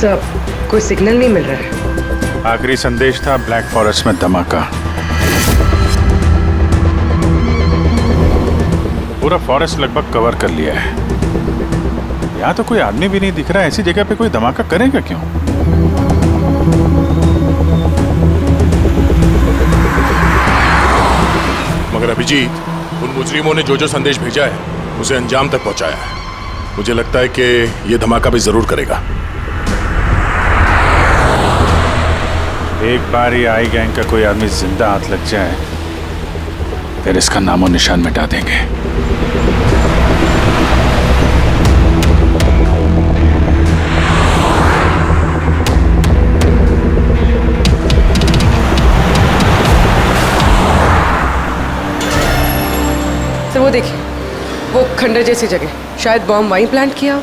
सब कोई सिग्नल नहीं मिल रहा है। आखिरी संदेश था ब्लैक फॉरेस्ट में धमाका। पूरा फॉरेस्ट लगभग कवर कर लिया है। यहाँ तो कोई आदमी भी नहीं दिख रहा है। ऐसी जगह पे कोई धमाका करेगा क्यों? मगर अभिजीत, उन मुजरिमों ने जो जो संदेश भेजा है उसे अंजाम तक पहुंचाया है। मुझे लगता है कि यह धमाका भी जरूर करेगा। एक बार ये आई गैंग का कोई आदमी जिंदा हाथ लग जाए फिर इसका नामो निशान मिटा देंगे। सर वो देखिए, वो खंडर जैसी जगह, शायद बॉम्ब वहीं प्लांट किया हो।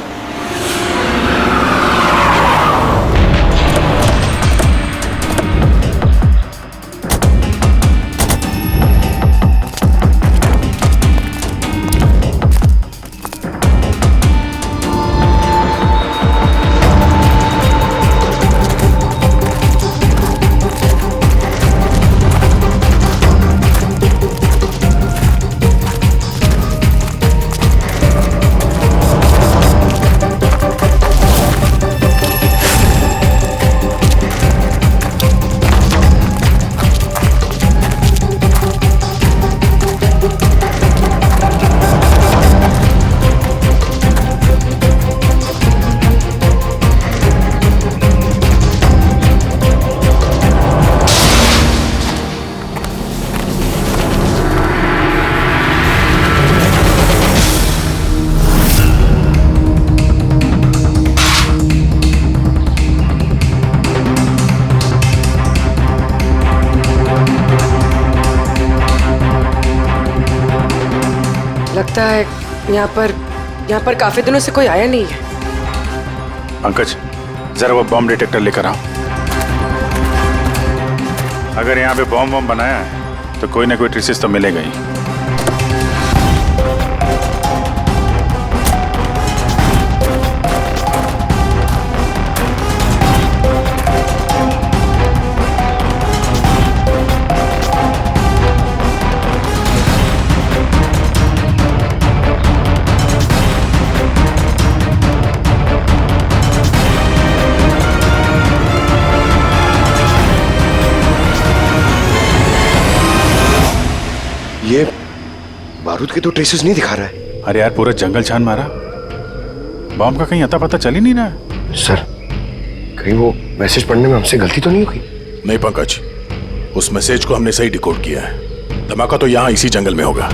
लगता है यहाँ पर काफी दिनों से कोई आया नहीं है। पंकज, जरा वो बॉम्ब डिटेक्टर लेकर आओ। अगर यहाँ पे बॉम्ब बनाया है तो कोई ना कोई ट्रेसेस तो मिलेगा ही। ये बारूद के तो ट्रेसेस नहीं दिखा रहा है। अरे यार, पूरा जंगल छान मारा, बॉम्ब का कहीं अता पता चल ही नहीं रहा है। सर, कहीं वो मैसेज पढ़ने में हमसे गलती तो नहीं हुई? नहीं पंकज, उस मैसेज को हमने सही डिकोड किया है। धमाका तो यहाँ इसी जंगल में होगा।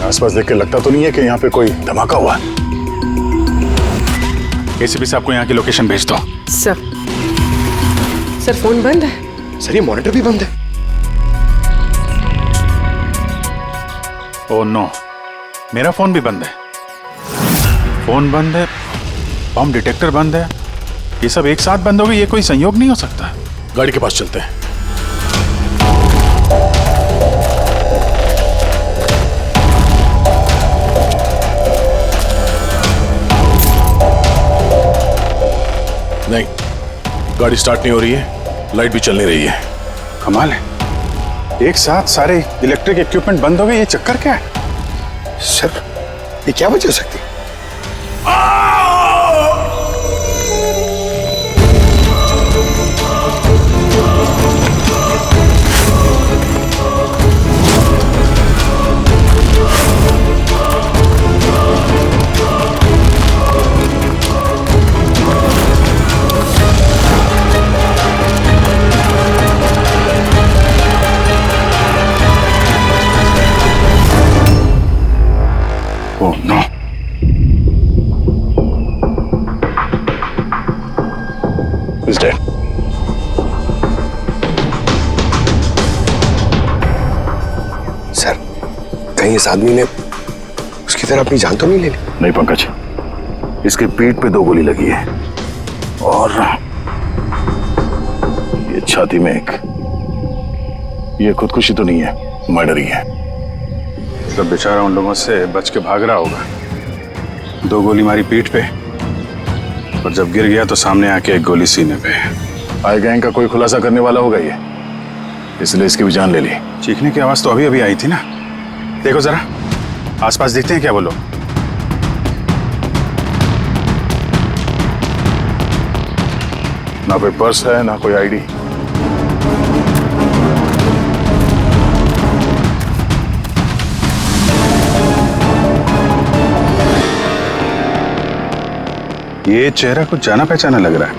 आसपास देख के लगता तो नहीं है कि यहाँ पे कोई धमाका हुआ। एसीपी साहब को यहाँ की लोकेशन भेज दो। सर फोन बंद है। सर, ये मॉनिटर भी बंद है। ओह नो, मेरा फोन भी बंद है। फोन बंद है, बॉम्ब डिटेक्टर बंद है, ये सब एक साथ बंद हो गए। ये कोई संयोग नहीं हो सकता। गाड़ी के पास चलते हैं। नहीं, गाड़ी स्टार्ट नहीं हो रही है, लाइट भी चल नहीं रही है। कमाल है, एक साथ सारे इलेक्ट्रिक इक्विपमेंट बंद हो गए। ये चक्कर क्या है? सर, ये क्या वजह हो सकती है? कहीं इस आदमी ने उसकी तरह अपनी जान तो नहीं ले ली? नहीं पंकज, इसके पीठ पे 2 गोली लगी है और ये छाती में एक। ये खुदकुशी तो नहीं है, मर्डर ही है। मतलब बेचारा उन लोगों से बच के भाग रहा होगा। 2 गोली मारी पीठ पे और जब गिर गया तो सामने आके 1 गोली सीने पे। आई गैंग का कोई खुलासा करने वाला होगा ये, इसलिए इसकी भी जान ले ली। चीखने की आवाज तो अभी अभी आई थी ना। देखो जरा आसपास देखते हैं क्या वो लोग। ना कोई पर्स है ना कोई आईडी। ये चेहरा कुछ जाना पहचाना लग रहा है।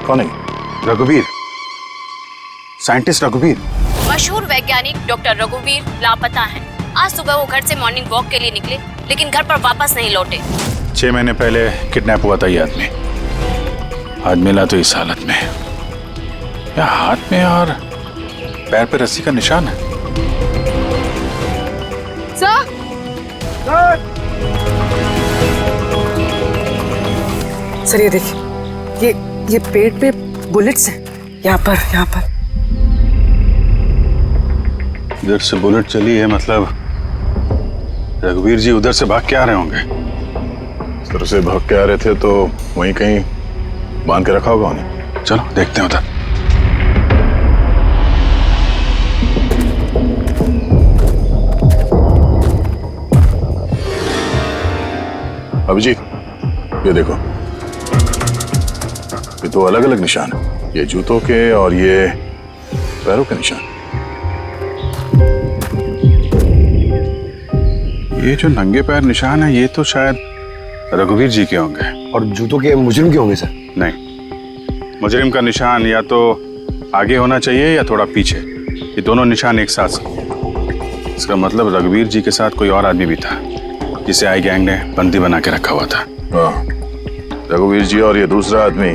कौन है? रघुवीर, साइंटिस्ट रघुवीर। मशहूर वैज्ञानिक डॉक्टर रघुवीर लापता हैं। आज सुबह वो घर से मॉर्निंग वॉक के लिए निकले, लेकिन घर पर वापस नहीं लौटे। 6 महीने पहले किडनैप हुआ था ये आदमी। आज मिला तो इस हालत में। या हाथ में और पैर पे रस्सी का निशान है। सर ये देखिए, ये पेट पे बुलेट्स हैं। यहाँ पर इधर से बुलेट चली है, मतलब रघुवीर जी उधर से भाग के आ रहे होंगे। इस तरह से भाग के आ रहे थे तो वहीं कहीं बांध के रखा होगा उन्हें। चलो देखते हैं उधर। अभिजीत, ये देखो, ये 2 अलग अलग निशान है। ये जूतों के और ये पैरों के निशान। ये जो नंगे पैर निशान है ये तो शायद रघुवीर जी के होंगे। और जूतों के मुजरिम के होंगे सर? नहीं, मुजरिम का निशान या तो आगे होना चाहिए या थोड़ा पीछे। ये दोनों निशान एक साथ। इसका मतलब रघुवीर जी के साथ कोई और आदमी भी था जिसे आई गैंग ने बंदी बना के रखा हुआ था। हाँ, रघुवीर जी और ये दूसरा आदमी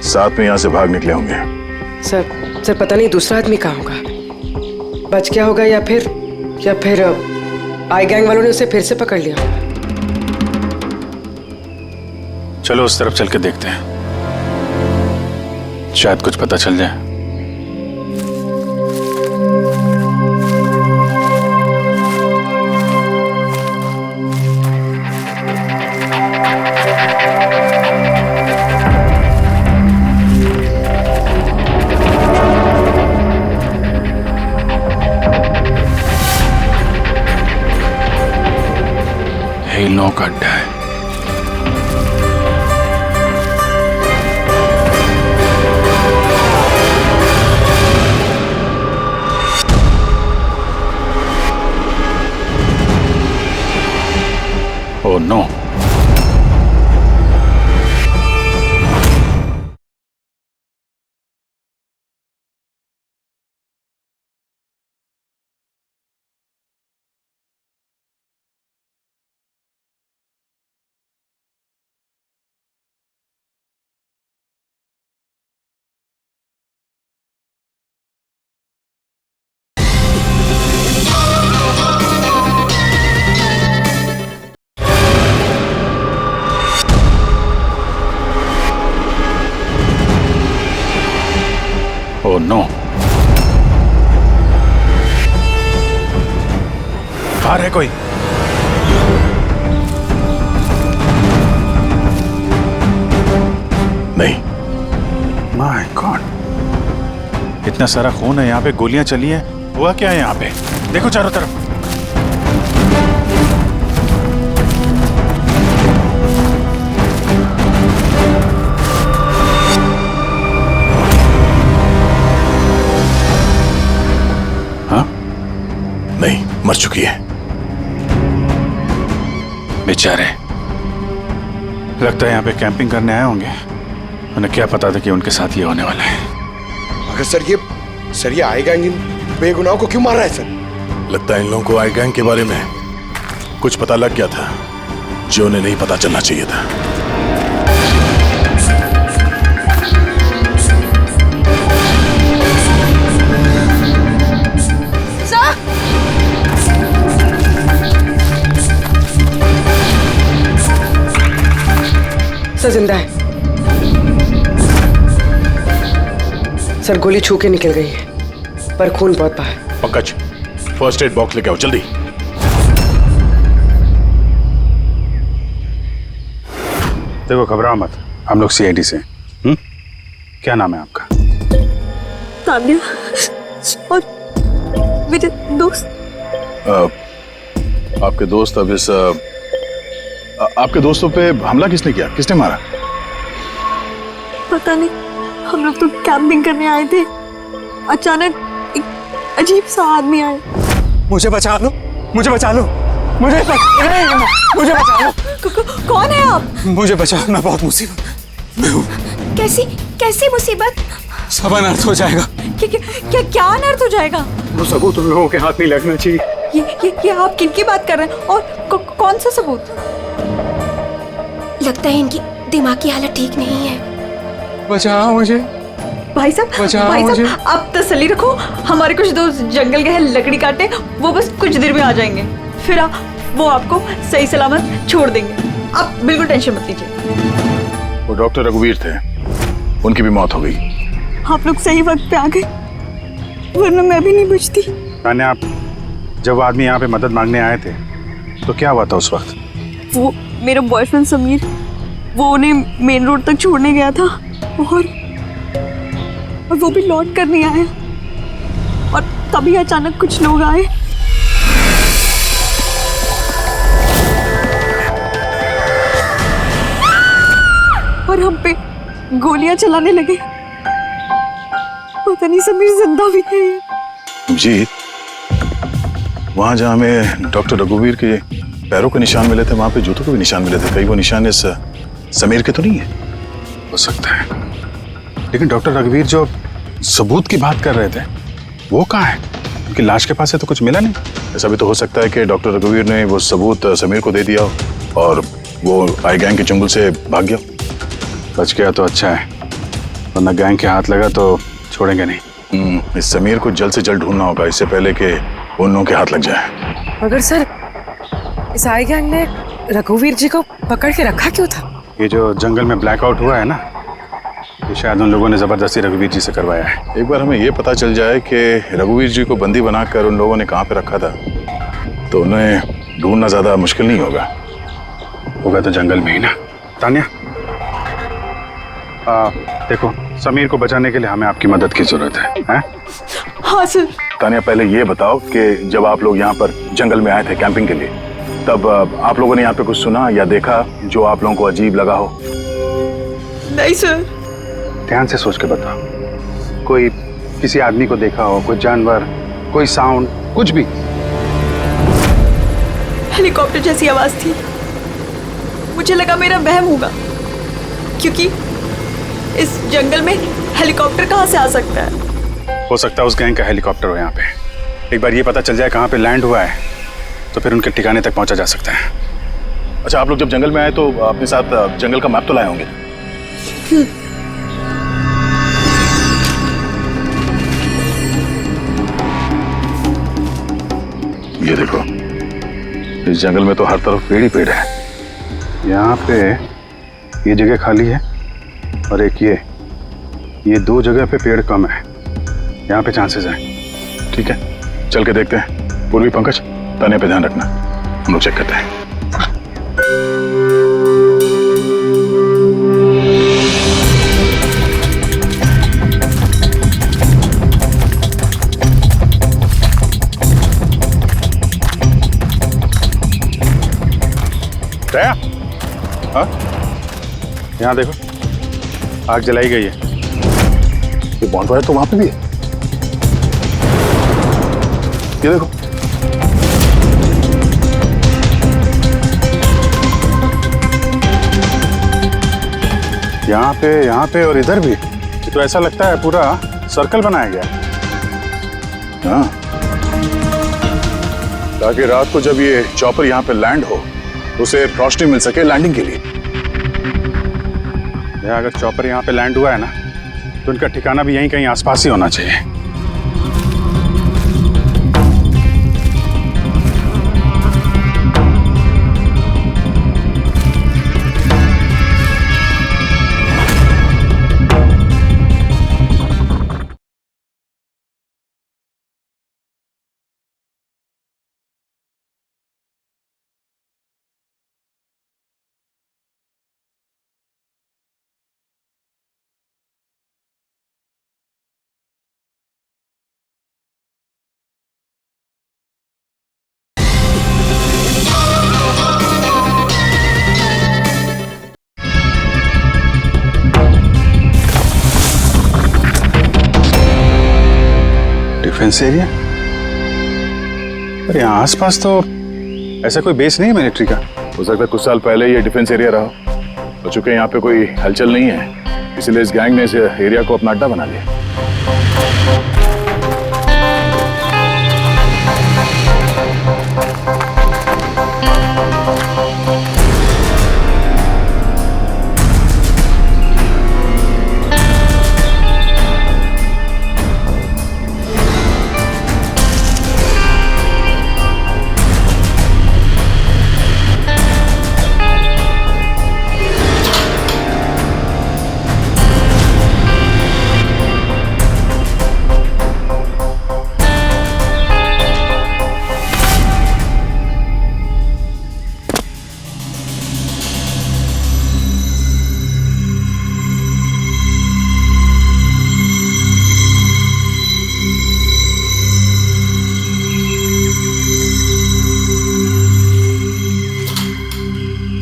साथ में यहाँ से भाग निकले होंगे। सर पता नहीं दूसरा आदमी कहाँ होगा। बच गया होगा या फिर आई गैंग वालों ने उसे फिर से पकड़ लिया। चलो उस तरफ चल के देखते हैं, शायद कुछ पता चल जाए। हिलों का अड्डा है। ओह नो, ओह नो, बाहर है कोई? नहीं। माय गॉड, इतना सारा खून है यहाँ पे, गोलियां चली हैं। हुआ क्या है यहाँ पे? देखो चारों तरफ। हाँ, नहीं, मर चुकी है। बेचारे, लगता है यहाँ पे कैंपिंग करने आए होंगे। उन्हें क्या पता था कि उनके साथ ये होने वाला है। मगर सर ये आई गैंग इन बेगुनाहों को क्यों मार रहा है सर? लगता है इन लोगों को आई गैंग के बारे में कुछ पता लग गया था जो उन्हें नहीं पता चलना चाहिए था। सर गोली छू के निकल गई है पर खून बहुत बहा है। पंकज, फर्स्ट एड बॉक्स लेके आओ जल्दी। देखो घबराओ मत, हम लोग सीआईडी से हैं। क्या नाम है आपका? तान्या और मेरे दोस्त। आपके दोस्त अब इस आपके दोस्तों पे हमला किसने किया, किसने मारा? पता नहीं, हम लोग तो कैंपिंग करने आए थे, अचानक एक अजीब सा आदमी आया। मुझे बचा लो, मुझे बचा लो, मुझे बचा लो। कौन है आप? मुझे बचाओ, मैं बहुत मुसीबत में हूँ। कैसी मुसीबत? सब अनर्थ हो जाएगा। क्या अनर्थ हो जाएगा? वो सबूत उन लोगों के हाथ नहीं लगना चाहिए। ये आप किनकी बात कर रहे हैं और कौन सा सबूत? लगता है इनकी दिमागी हालत ठीक नहीं है। बचाओ मुझे। भाई साहब आप तसल्ली रखो, हमारे कुछ दोस्त जंगल गए हैं लकड़ी काटने, वो बस कुछ देर में आ जाएंगे, फिर वो आपको सही सलामत छोड़ देंगे, आप बिल्कुल टेंशन मत लीजिए। वो डॉक्टर रघुवीर थे, उनकी भी मौत हो गई। आप लोग सही वक्त पे आ गए, वरना मैं भी नहीं बचती। तान्या, आप जब आदमी यहाँ पे मदद मांगने आए थे तो क्या हुआ था उस वक्त? वो मेरा बॉयफ्रेंड समीर, वो उन्हें मेन रोड तक छोड़ने गया था और वो भी लौट कर नहीं आया, और तभी अचानक कुछ लोग आए। और हम पे गोलियां चलाने लगे। पता नहीं समीर जिंदा भी है। जी, वहां जहां हमें डॉक्टर रघुवीर के पैरों के निशान मिले थे, वहां पे जूतों के भी निशान मिले थे। कहीं वो निशान इस समीर के तो नहीं है? हो सकता है, लेकिन डॉक्टर रघुवीर जो सबूत की बात कर रहे थे वो कहाँ है? उनकी लाश के पास है तो कुछ मिला नहीं। ऐसा भी तो हो सकता है कि डॉक्टर रघुवीर ने वो सबूत समीर को दे दिया हो और वो आई गैंग के चंगुल से भाग गया। बच गया तो अच्छा है, वरना गैंग के हाथ लगा तो छोड़ेंगे नहीं। इस समीर को जल्द से जल्द ढूंढना होगा, इससे पहले कि उन लोगों के हाथ लग जाए। मगर सर, इस आई गैंग ने रघुवीर जी को पकड़ के रखा क्यों था? ये जो जंगल में ब्लैकआउट हुआ है ना, ये शायद उन लोगों ने जबरदस्ती रघुवीर जी से करवाया है। एक बार हमें ये पता चल जाए कि रघुवीर जी को बंदी बनाकर उन लोगों ने कहाँ पे रखा था, तो उन्हें ढूंढना ज्यादा मुश्किल नहीं होगा। होगा तो जंगल में ही ना। तान्या, देखो, समीर को बचाने के लिए हमें आपकी मदद की जरूरत है? हाँ सर। तान्या, पहले ये बताओ कि जब आप लोग यहाँ पर जंगल में आए थे कैंपिंग के लिए, तब आप लोगों ने यहाँ पे कुछ सुना या देखा जो आप लोगों को अजीब लगा हो? नहीं सर। ध्यान से सोच के बताओ। कोई किसी आदमी को देखा हो, कोई जानवर, कोई साउंड, कुछ भी? हेलीकॉप्टर जैसी आवाज थी, मुझे लगा मेरा वहम होगा, क्योंकि इस जंगल में हेलीकॉप्टर कहाँ से आ सकता है? हो सकता है उस गैंग का हेलीकॉप्टर हो यहाँ पे। एक बार ये पता चल जाए कहाँ पे लैंड हुआ है तो फिर उनके ठिकाने तक पहुँचा जा सकता है। अच्छा, आप लोग जब जंगल में आए तो अपने साथ जंगल का मैप तो लाए होंगे? ये देखो, इस जंगल में तो हर तरफ पेड़ ही पेड़ है। यहाँ पे ये जगह खाली है और एक ये दो जगह पे पेड़ कम है, यहाँ पे चांसेस हैं। ठीक है, चल के देखते हैं। पूर्वी, पंकज, तान्या पे ध्यान रखना, हम लोग चेक करते हैं। दया, हाँ, यहाँ देखो, आग जलाई गई है। ये बॉन्डफायर तो वहां पे भी है। ये देखो, यहाँ पे और इधर भी। ये तो ऐसा लगता है पूरा सर्कल बनाया गया है। हाँ, ताकि रात को जब ये चॉपर यहाँ पे लैंड हो, उसे रोशनी मिल सके लैंडिंग के लिए। अगर चॉपर यहाँ पे लैंड हुआ है ना, तो उनका ठिकाना भी यहीं कहीं आसपास ही होना चाहिए। Defence area? अरे यहाँ आसपास तो ऐसा कोई बेस नहीं है मिलिट्री का। हो सकता है कुछ साल पहले ये डिफेंस एरिया रहा हो। और चूंकि यहाँ पे कोई हलचल नहीं है, इसलिए इस गैंग ने इस एरिया को अपना अड्डा बना लिया।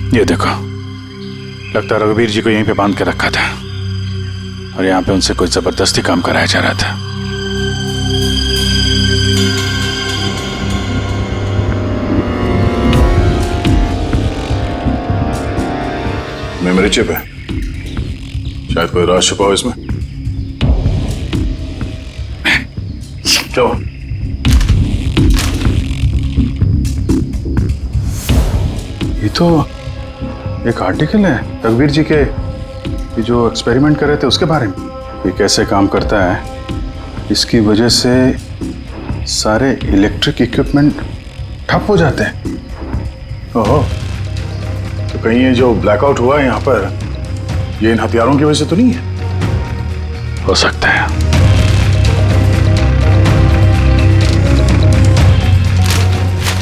ये देखो, लगता है रघुवीर जी को यहीं पे बांध के रखा था और यहाँ पे उनसे कोई जबरदस्ती काम कराया जा रहा था। मेमोरी चिप है, शायद कोई राज छुपा हो इसमें। क्या हुआ? ये तो एक आर्टिकल है रघुवीर जी के, ये जो एक्सपेरिमेंट कर रहे थे उसके बारे में। ये कैसे काम करता है, इसकी वजह से सारे इलेक्ट्रिक इक्विपमेंट ठप हो जाते हैं। ओहो, तो कहीं ये जो ब्लैकआउट हुआ है यहाँ पर, ये इन हथियारों की वजह से तो नहीं है? हो सकता है।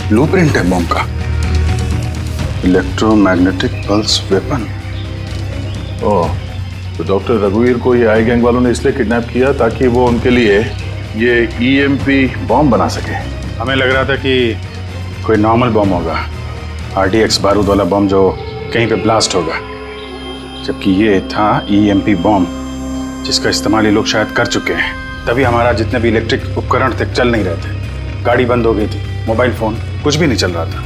ब्लूप्रिंट है बॉम्ब का, इलेक्ट्रोमैग्नेटिक पल्स वेपन। ओह, तो डॉक्टर रघुवीर को ये आई गैंग वालों ने इसलिए किडनैप किया ताकि वो उनके लिए ये EMP बॉम्ब बना सके। हमें लग रहा था कि कोई नॉर्मल बॉम्ब होगा, RDX बारूद वाला बॉम्ब जो कहीं पे ब्लास्ट होगा, जबकि ये था EMP बॉम्ब जिसका इस्तेमाल ये लोग शायद कर चुके हैं। तभी हमारा जितने भी इलेक्ट्रिक उपकरण थे चल नहीं रहे थे, गाड़ी बंद हो गई थी, मोबाइल फोन कुछ भी नहीं चल रहा था।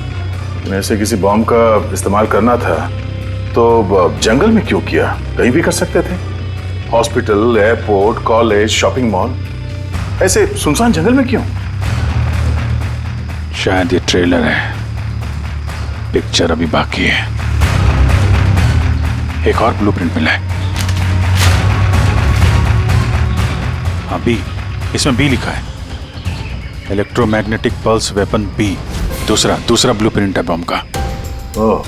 ऐसे किसी बॉम्ब का इस्तेमाल करना था तो जंगल में क्यों किया? कहीं भी कर सकते थे, hospital, airport, college, shopping mall, ऐसे सुनसान जंगल में क्यों? शायद ये ट्रेलर है, पिक्चर अभी बाकी है। एक और ब्लूप्रिंट मिला है, अभी इसमें B लिखा है, इलेक्ट्रोमैग्नेटिक पल्स वेपन B। दूसरा ब्लूप्रिंट है बम का। ओह,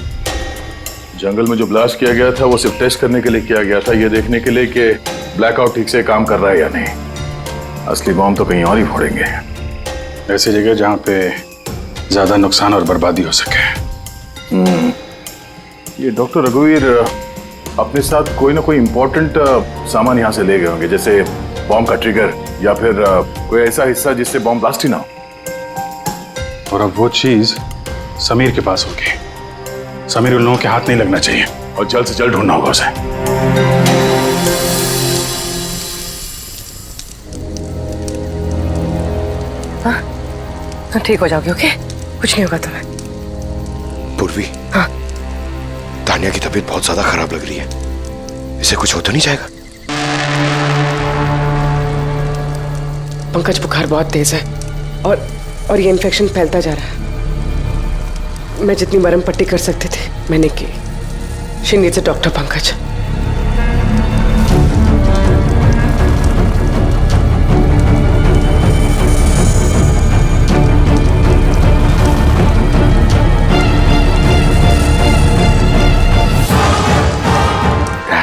जंगल में जो ब्लास्ट किया गया था वो सिर्फ टेस्ट करने के लिए किया गया था, ये देखने के लिए कि ब्लैकआउट ठीक से काम कर रहा है या नहीं। असली बॉम्ब तो कहीं और ही फोड़ेंगे, ऐसी जगह जहाँ पे ज्यादा नुकसान और बर्बादी हो सके। ये डॉक्टर रघुवीर अपने साथ कोई ना कोई इम्पोर्टेंट सामान यहाँ से ले गए होंगे, जैसे बॉम्ब का ट्रिगर या फिर कोई ऐसा हिस्सा जिससे बॉम्ब ब्लास्ट ही ना हो। और अब वो चीज समीर के पास होगी। समीर उन लोगों के हाथ नहीं लगना चाहिए और जल्द से जल्द ढूंढना होगा उसे। हाँ, ठीक हो जाओगे, ओके? कुछ नहीं होगा तुम्हें। पूर्वी, हाँ? तानिया की तबीयत बहुत ज्यादा खराब लग रही है, इसे कुछ हो तो नहीं जाएगा? पंकज, बुखार बहुत तेज है और ये इन्फेक्शन फैलता जा रहा है। मैं जितनी मरहम पट्टी कर सकती थी मैंने की। She needs a doctor, Pankaj.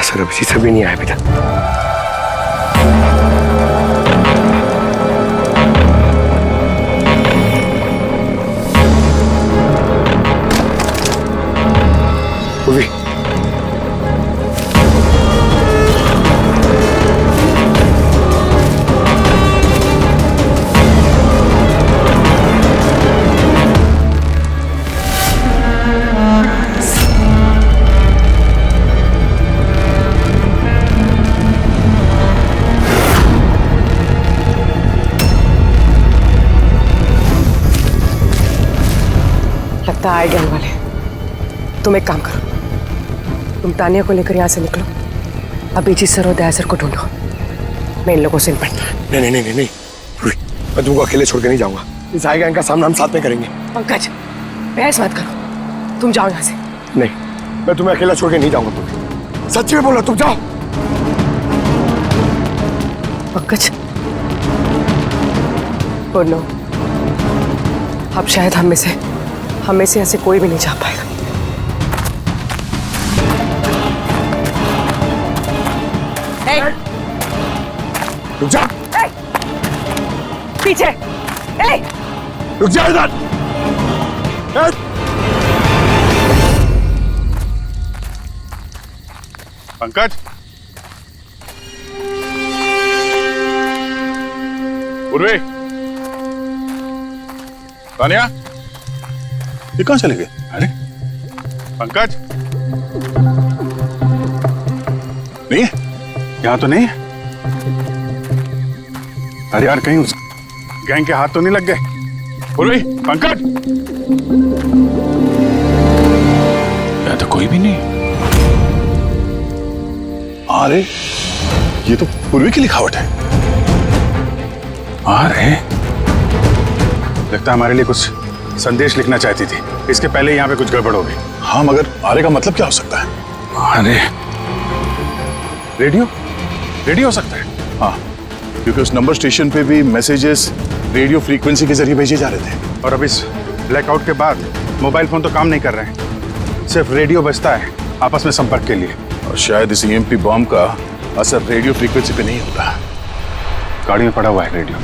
Sir अभी से भी नहीं आया बेटा। पूर्वी, लगता है आए गैंग वाले। तुम एक काम करो, तुम तानिया को लेकर यहाँ से निकलो, अभिजीत सर और दया सर को ढूंढो, मैं इन लोगों से निपटना। नहीं नहीं नहीं नहीं, मैं तुमको अकेले छोड़ के नहीं जाऊंगा। इस आई गैंग का सामना हम साथ में करेंगे। पंकज बहस मत करो, तुम जाओ यहाँ से। नहीं, मैं तुम्हें अकेला छोड़ के नहीं जाऊंगा। तुम्हें सच्ची में बोलो, तुम जाओ। पंकज और नो, अब शायद हम में से ऐसे कोई भी नहीं जा पाएगा। रुक जा, पीछे रुक जा इधर। पंकज, उर्वे, तानिया, ये कहाँ चले गए? अरे पंकज, नहीं है, यहाँ तो नहीं है। अरे यार, कहीं उस गैंग के हाथ तो नहीं लग गए? उर्वे, पंकज, यहाँ तो कोई भी नहीं। अरे ये तो पूर्वी की लिखावट है। अरे लगता है हमारे लिए कुछ संदेश लिखना चाहती थी, इसके पहले यहाँ पे कुछ गड़बड़ हो गई। हाँ, मगर आरे का मतलब क्या हो सकता है? अरे रेडियो हो सकता है। हाँ, क्योंकि उस नंबर स्टेशन पे भी मैसेजेस रेडियो फ्रीक्वेंसी के जरिए भेजे जा रहे थे। और अब इस ब्लैकआउट के बाद मोबाइल फोन तो काम नहीं कर रहे हैं, सिर्फ रेडियो बजता है आपस में संपर्क के लिए। और शायद इस ईएमपी बॉम्ब का असर रेडियो फ्रीक्वेंसी पे नहीं होता। गाड़ी में पड़ा हुआ है रेडियो।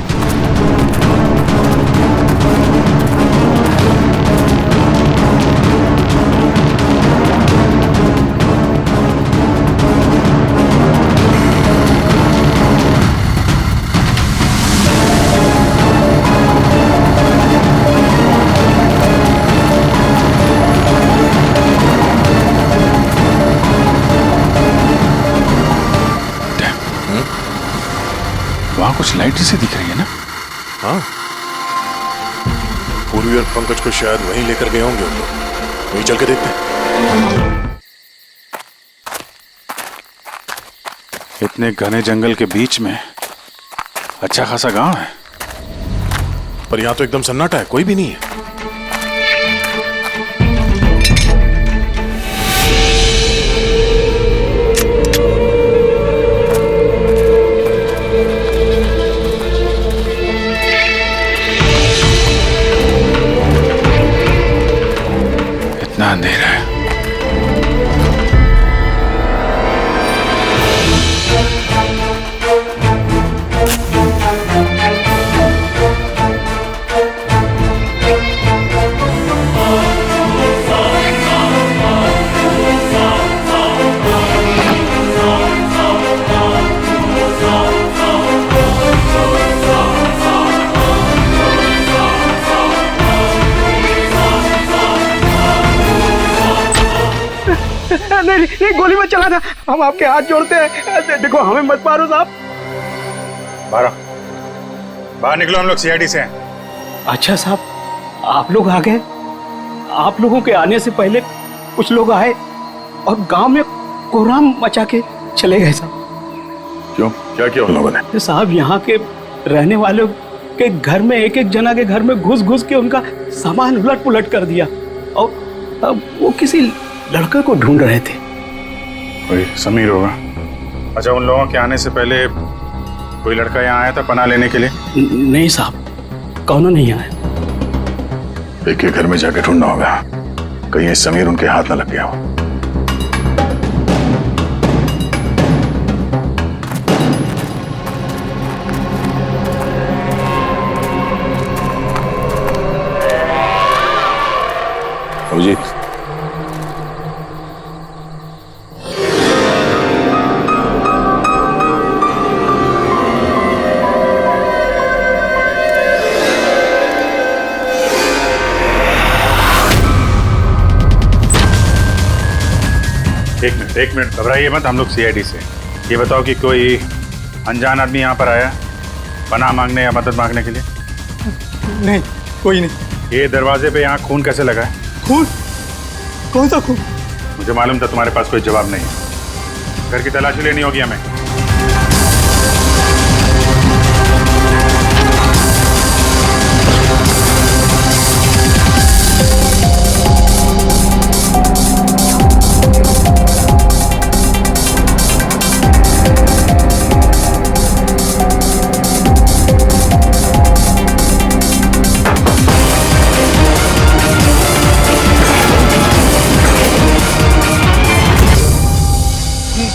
वहां कुछ लाइट से दिख रही है ना? हाँ, पूर्वी और पंकज को शायद वहीं लेकर गए होंगे उन लोग। वहीं चल के देखते हैं। इतने घने जंगल के बीच में अच्छा खासा गांव है, पर यहाँ तो एकदम सन्नाटा है, कोई भी नहीं है। इतना अंधेरा है। नहीं, गोली मत चलाना, हम आपके हाथ जोड़ते हैं। देखो, हमें मत मारो साहब। बाहर निकलो, हम लोग सीआईडी से हैं। अच्छा साहब, आप लोग आ गए। आप लोगों के आने से पहले कुछ लोग आए और गांव में कोहराम मचा के चले गए साहब। क्यों, क्या किया उन लोगों ने? साहब, यहाँ के रहने वालों के घर में एक एक जना के घर में घुस के उनका सामान उलट पुलट कर दिया, और अब वो किसी लड़के को ढूंढ रहे थे। कोई समीर होगा। अच्छा, उन लोगों के आने से पहले कोई लड़का यहाँ आया था पनाह लेने के लिए? नहीं साहब, कौन नहीं आया। एक के घर में जाके ढूंढना होगा, कहीं ये समीर उनके हाथ न लग गया हो। जी, एक मिनट घबराइए मत, हम लोग सीआईडी से। ये बताओ कि कोई अनजान आदमी यहाँ पर आया पनाह मांगने या मदद मांगने के लिए? नहीं, कोई नहीं। ये दरवाजे पे यहाँ खून कैसे लगा है? खून? कौन सा खून? मुझे मालूम था तुम्हारे पास कोई जवाब नहीं है। घर की तलाशी लेनी होगी हमें।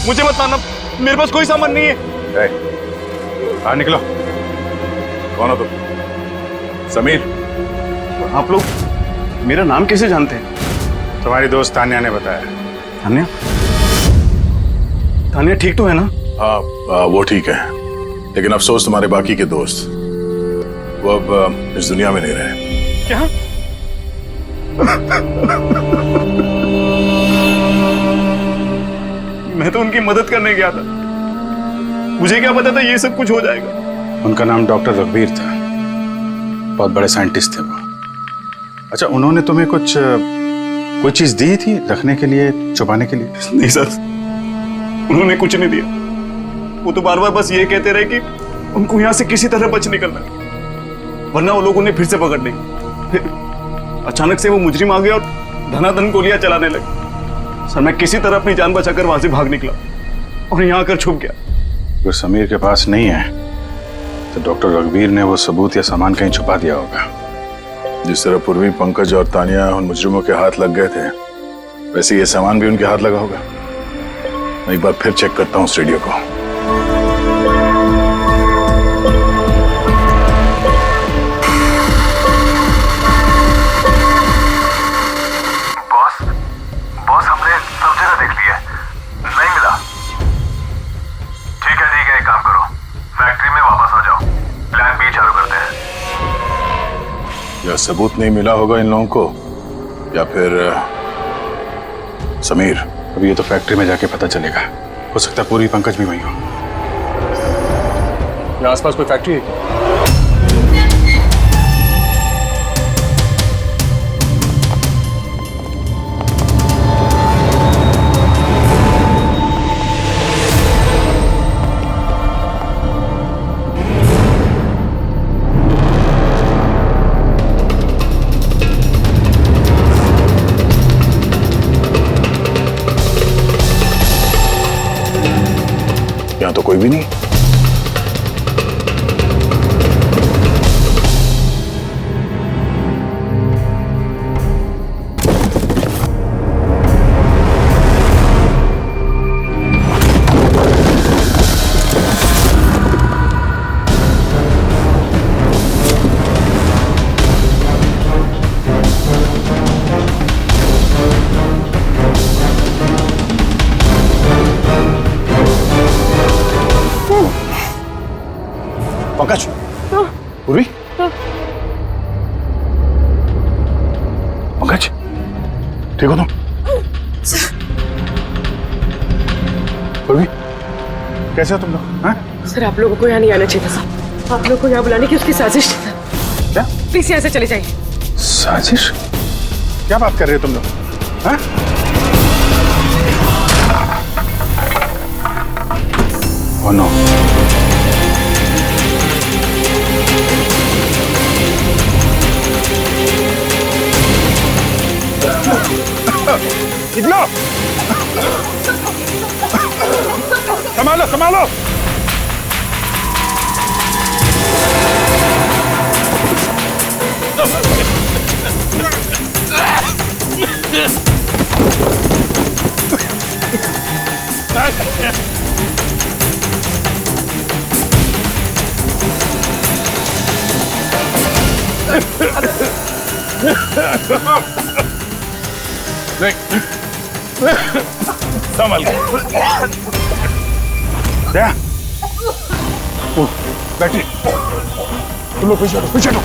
मुझे मत मारना, मेरे पास कोई सामान नहीं है। बाहर निकलो। कौन हो तुम? समीर? आप लोग मेरा नाम कैसे जानते हैं? तुम्हारी दोस्त तान्या ने बताया। तान्या? तान्या ठीक तो है ना? हाँ, वो ठीक है, लेकिन अफसोस तुम्हारे बाकी के दोस्त वो अब इस दुनिया में नहीं रहे। क्या? मैं तो उनकी मदद करने गया था, मुझे क्या पता था ये सब कुछ हो जाएगा। उनका नाम डॉक्टर रघुवीर था, बहुत बड़े साइंटिस्ट थे वो। अच्छा, उन्होंने तुम्हें कोई चीज दी थी रखने के लिए, छुपाने के लिए? नहीं सर, उन्होंने कुछ नहीं दिया। वो तो बार बार बस ये कहते रहे कि उनको यहाँ से किसी तरह बच निकलना है, वरना वो लोग उन्हें फिर से पकड़ लेंगे। फिर अचानक से वो मुजरिम आ गए और धनाधन गोलियां चलाने लगे। सर, मैं किसी तरह अपनी जान बचाकर वहां से भाग निकला और यहाँ आकर छुप गया। अगर समीर के पास नहीं है तो डॉक्टर रघुवीर ने वो सबूत या सामान कहीं छुपा दिया होगा। जिस तरह पूर्वी, पंकज और तानिया उन मुजरिमों के हाथ लग गए थे, वैसे ये सामान भी उनके हाथ लगा होगा। मैं एक बार फिर चेक करता हूँ उस रेडियो को। बॉस, हमने सब जगह देख लिया, नहीं मिला। ठीक है, एक काम करो, फैक्ट्री में वापस आ जाओ, प्लान बी चालू करते हैं। या सबूत नहीं मिला होगा इन लोगों को, या फिर समीर। अभी ये तो फैक्ट्री में जाके पता चलेगा। हो सकता है पूरी, पंकज भी वहीं हो। यहाँ आसपास कोई फैक्ट्री है? यहाँ तो कोई भी नहीं। पंकज, पूर्वी, पंकज, ठीक हो तुम? पूर्वी, कैसे हो तुम लोग? सर, आप लोगों को यहाँ नहीं आना चाहिए था। आप लोगों को यहाँ बुलाने की उसकी साजिश थी। क्या? प्लीज यहाँ से चले जाइए। साजिश? क्या बात कर रहे हो तुम लोग? Oh no. निकलो! संभालो, संभालो! संभल क्या? बैठिए, तुम लोग पीछे हटो, पीछे हटो।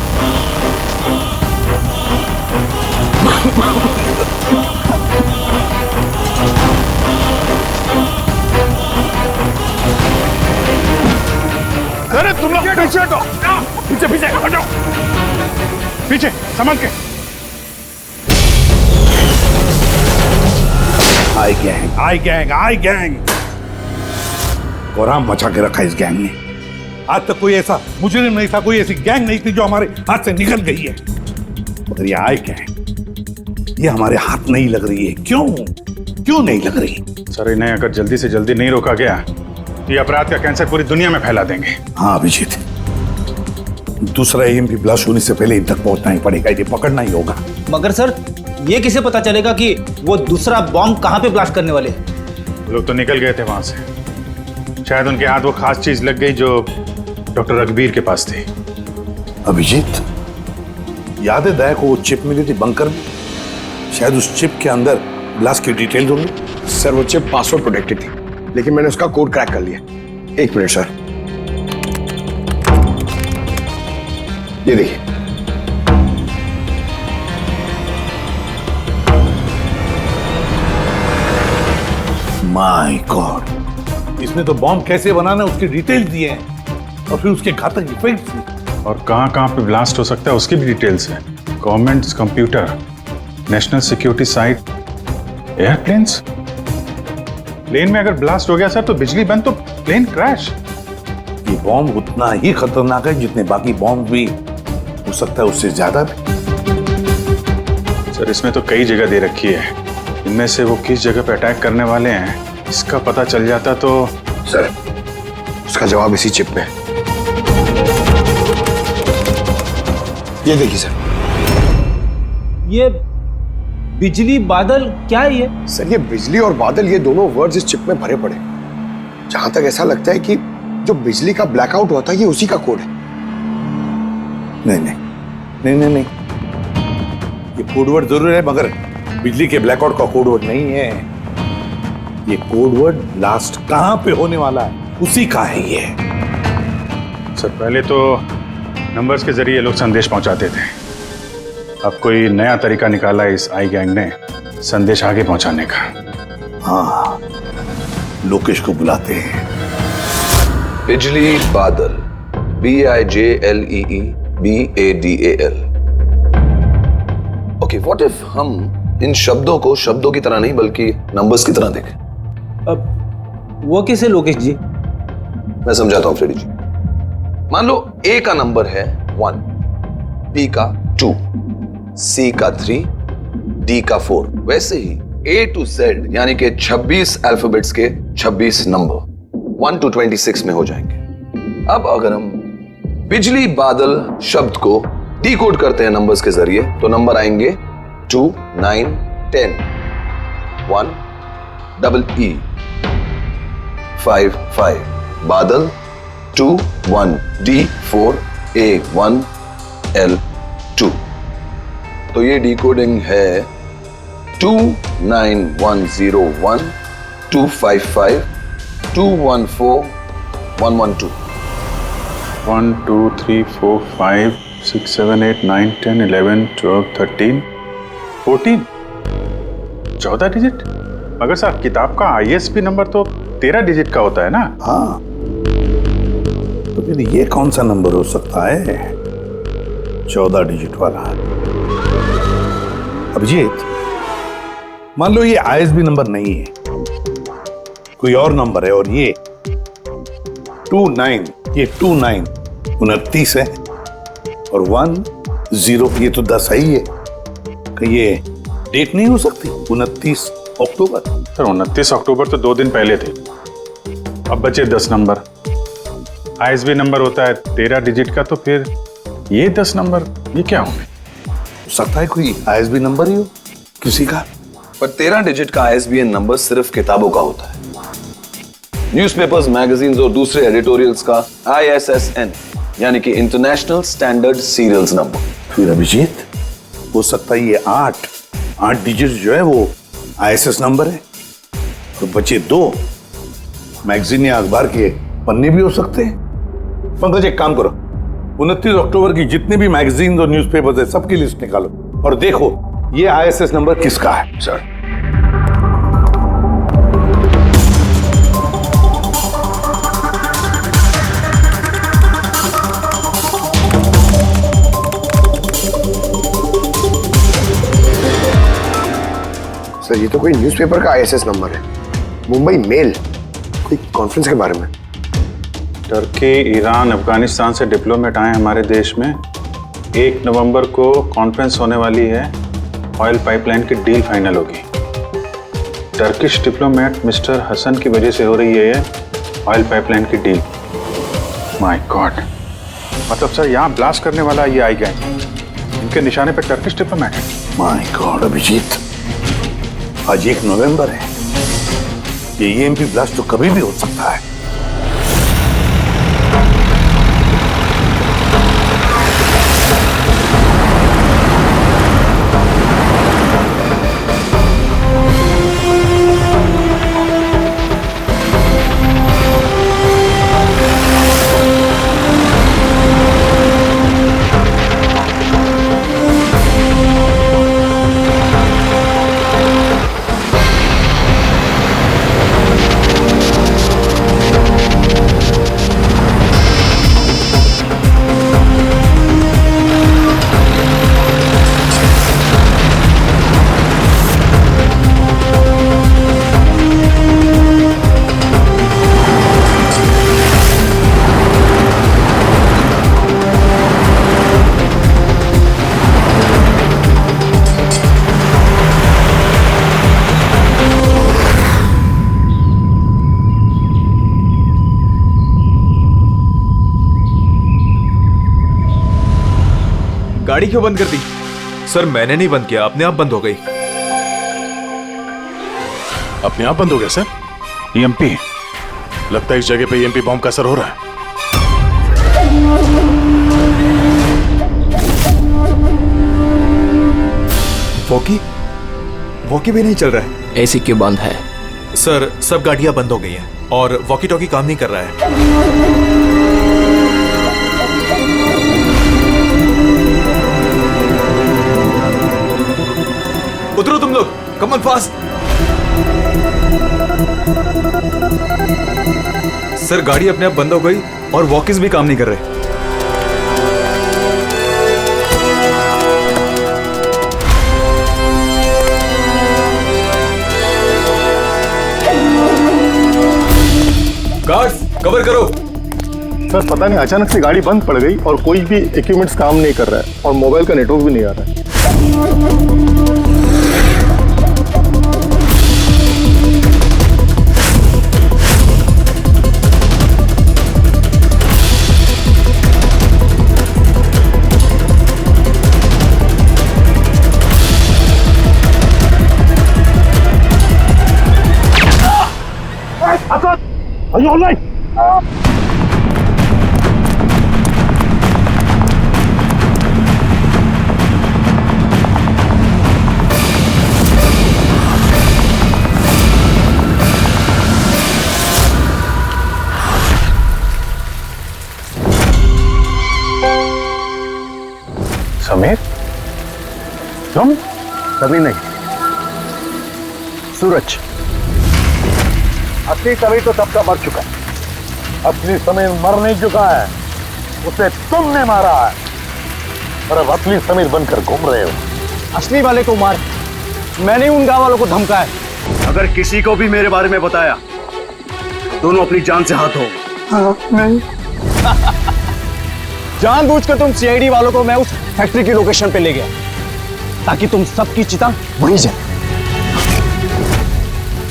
अरे तुम लोग पीछे हटो, पीछे पीछे हटो, पीछे संभाल के। आई गैंग कोराम मचा के रखा इस गैंग ने। आज तक कोई ऐसा मुजरिम नहीं था, कोई ऐसी गैंग नहीं थी जो हमारे हाथ से निकल गई है। मगर ये आई गैंग, ये हमारे हाथ नहीं लग रही है। क्यों नहीं लग रही? सर, इन्हें अगर जल्दी से जल्दी नहीं रोका गया तो ये अपराध का कैंसर पूरी दुनिया में फैला देंगे। हाँ अभिजीत, दूसरा EMP ब्लास्ट होने से पहले इन तक पहुंचना ही पड़ेगा, इन्हें पकड़ना ही होगा। मगर सर, ये किसे पता चलेगा कि वो दूसरा बॉम्ब कहाँ पे ब्लास्ट करने वाले हैं? लोग तो निकल गए थे वहां से, शायद उनके हाथ वो खास चीज लग गई जो डॉक्टर रघुवीर के पास थी। अभिजीत, याद है दया को वो चिप मिली थी बंकर में? शायद उस चिप के अंदर ब्लास्ट की डिटेल्स होंगी। सर वो चिप पासवर्ड प्रोटेक्टेड थी, लेकिन मैंने उसका कोड क्रैक कर लिया। एक मिनट सर, ये देखिए। माय गॉड, इसमें तो बॉम्ब कैसे बनाना है उसकी डिटेल्स दिए हैं और फिर उसके घातक इफेक्ट्स भी। और कहां पे ब्लास्ट हो सकता है उसकी भी डिटेल्स है। Government computer, national security site, airplanes. Plane में अगर ब्लास्ट हो गया सर तो बिजली बंद तो प्लेन क्रैश। ये बॉम्ब उतना ही खतरनाक है जितने बाकी बॉम्ब भी हो सकता है, उससे ज्यादा भी। सर, इसमें तो कई जगह दे रखी है, इनमें से वो किस जगह पे अटैक करने वाले हैं इसका पता चल जाता तो। सर, उसका जवाब इसी चिप में है। ये देखिए सर, ये बिजली बादल क्या है ये? सर ये बिजली और बादल, ये दोनों वर्ड्स इस चिप में भरे पड़े। जहां तक ऐसा लगता है कि जो बिजली का ब्लैकआउट होता है ये उसी का कोड है। नहीं, ये कोडवर्ड जरूर है मगर बिजली के ब्लैकआउट का कोडवर्ड नहीं है। ये कोडवर्ड ब्लास्ट कहां पे होने वाला है उसी का है ये। सर, पहले तो नंबर्स के जरिए लोग संदेश पहुंचाते थे, अब कोई नया तरीका निकाला है इस आई गैंग ने संदेश आगे पहुंचाने का। हाँ, लोकेश को बुलाते हैं। बिजली बादल, BIJLEE BADAL। Okay, what if हम इन शब्दों को शब्दों की तरह नहीं बल्कि नंबर्स की तरह देखें? अब वो कैसे लोकेश जी? मैं समझाता हूं फ्रेडी जी। मान लो A का नंबर है 1, B का 2, C का 3, D का 4। वैसे ही A to Z यानी कि 26 अल्फाबेट्स के 26 नंबर 1 to 26 में हो जाएंगे। अब अगर हम बिजली बादल शब्द को डिकोड करते हैं नंबर्स के जरिए तो नंबर आएंगे 2, 9, 10, 1, EE, 5, 5, बादल 2, 1, D, 4, A, 1, L, 2। तो ये डिकोडिंग है 29101 255 214 112। 1 2 3 4 5 6 7 8 9 10 11 12 13 14 14 डिजिट। मगर साहब, किताब का ISB नंबर तो 13 डिजिट का होता है ना? हाँ, तो फिर ये कौन सा नंबर हो सकता है 14 डिजिट वाला? अभिजीत, मान लो ये ISB नंबर नहीं है, कोई और नंबर है और ये 29, ये 29 29 है और 10 ये तो 10 है ही है। कि ये डेट नहीं हो सकती 29 अक्टूबर? सर, 29 अक्टूबर तो 2 दिन पहले थे, अब बचे 10 नंबर। ISB नंबर होता है 13 डिजिट का, तो फिर ये 10 नंबर ये क्या होंगे? सकता है कोई ISB नंबर ही हो किसी का। पर 13 डिजिट का ISBN नंबर सिर्फ किताबों का होता है। न्यूज़पेपर्स, मैगजीन्स और दूसरे एडिटोरियल्स का ISSN यानी कि इंटरनेशनल स्टैंडर्ड सीरियल्स नंबर। फिर अभिजीत, हो सकता है ये 8 डिजिट जो है वो ISS नंबर है, तो बचे 2 मैगजीन या अखबार के पन्ने भी हो सकते हैं। पंकज, एक काम करो, 29 अक्टूबर की जितने भी मैगजीन और न्यूज़पेपर्स है सबकी लिस्ट निकालो और देखो ये ISS नंबर किसका है। सर, सर ये तो कोई न्यूज़पेपर का आईएसएस नंबर है, मुंबई मेल, कोई कॉन्फ्रेंस के बारे में। टर्की, ईरान, अफगानिस्तान से डिप्लोमेट आए हमारे देश में। 1 नवंबर को कॉन्फ्रेंस होने वाली है, ऑयल पाइपलाइन की डील फाइनल होगी। टर्किश डिप्लोमेट मिस्टर हसन की वजह से हो रही है ये ऑयल पाइपलाइन की डील। माय गॉड, मतलब सर यहाँ ब्लास्ट करने वाला ये आई गैंग, इनके निशाने पे टर्किश डिप्लोमेट है। माय गॉड अभिजीत, आज 1 नवंबर है, ये ईएमपी ब्लास्ट तो कभी भी हो सकता है। गाड़ी क्यों बंद कर दी? सर मैंने नहीं बंद किया, अपने आप बंद हो गई। अपने आप बंद हो गया सर? ईएमपी, लगता है इस जगह पे ईएमपी बॉम्ब का असर हो रहा है। वॉकी भी नहीं चल रहा है। एसी क्यों बंद है? सर सब गाड़ियां बंद हो गई हैं और वॉकी टॉकी काम नहीं कर रहा है। उतरो तुम लोग, कम ऑन फास्ट। सर गाड़ी अपने आप बंद हो गई और वॉकीज भी काम नहीं कर रहे। गार्ड्स कवर करो। सर पता नहीं अचानक से गाड़ी बंद पड़ गई और कोई भी इक्विपमेंट्स काम नहीं कर रहा है और मोबाइल का नेटवर्क भी नहीं आ रहा है। Are you all right? Sameer, तुम? समीर नहीं, सूरज। असली समीर तो सबका मर चुका है। असली समीर मर नहीं चुका है, उसे तुमने मारा है और अब असली समीर बनकर घूम रहे हो। असली वाले को मार, मैंने उन गांव वालों को धमकाया। अगर किसी को भी मेरे बारे में बताया, दोनों अपनी जान से हाथ धो। नहीं। जानबूझकर तुम सीआईडी वालों को मैं उस फैक्ट्री की लोकेशन पे ले गया ताकि तुम सबकी चिता वहीं जाए।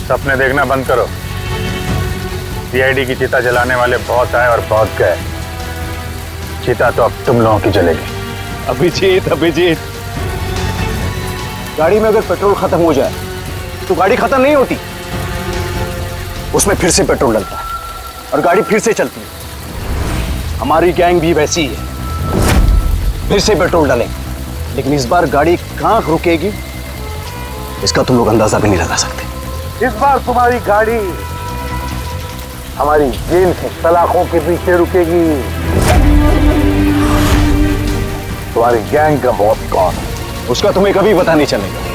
सपने देखना बंद करो। सीआईडी की चिता जलाने वाले बहुत आए और बहुत गए। चिता तो अब तुम लोगों की जलेगी। अभिजीत, गाड़ी में अगर पेट्रोल खत्म हो जाए तो गाड़ी खत्म नहीं होती, उसमें फिर से पेट्रोल डलता है और गाड़ी फिर से चलती है। हमारी गैंग भी वैसी ही है, फिर से पेट्रोल डालेंगे, लेकिन इस बार गाड़ी कहां रुकेगी इसका तुम लोग अंदाजा भी नहीं लगा सकते। इस बार तुम्हारी गाड़ी हमारी जेल की सलाखों के पीछे रुकेगी। तुम्हारी गैंग का बॉस कौन है? उसका तुम्हें कभी पता नहीं चलेगा।